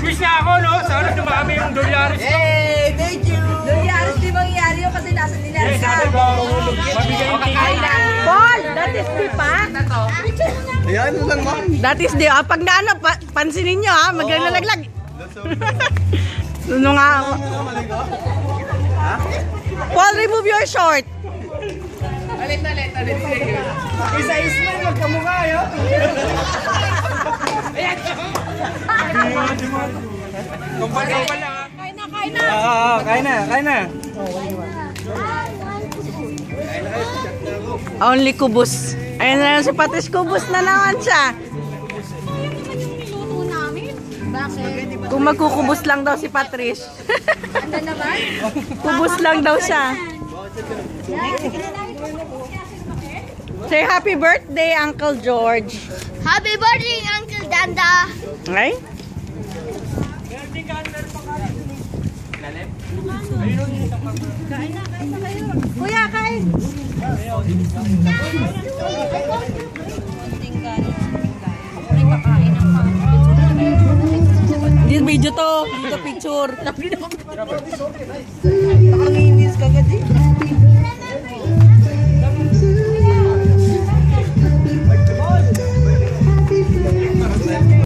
Wish na ako, no? Sana dumami yung Dolyaris. Hey, thank you! Dolyaris, di mangyayari yun kasi nasa nila. Mabigay yung ticket. Paul, that is di pa. Ayan lang, ma'am. That is di. Pag naano, pansinin nyo ha, maglalaglag. Ano nga? Paul, remove your short. Alit. Isa-isa na, magkamukha, yun. Kumpal-kumpal lang, ha? Kain na. Only kubus. Ayun na lang si Patrice, kubus na naman siya. Kung magkukubus lang daw si Patrice. Kubus lang daw siya. Say happy birthday, Uncle George. Happy birthday, Uncle Danda! Ay? Kuya, kain. This video to, dito picture. Nakanginis ka agad eh.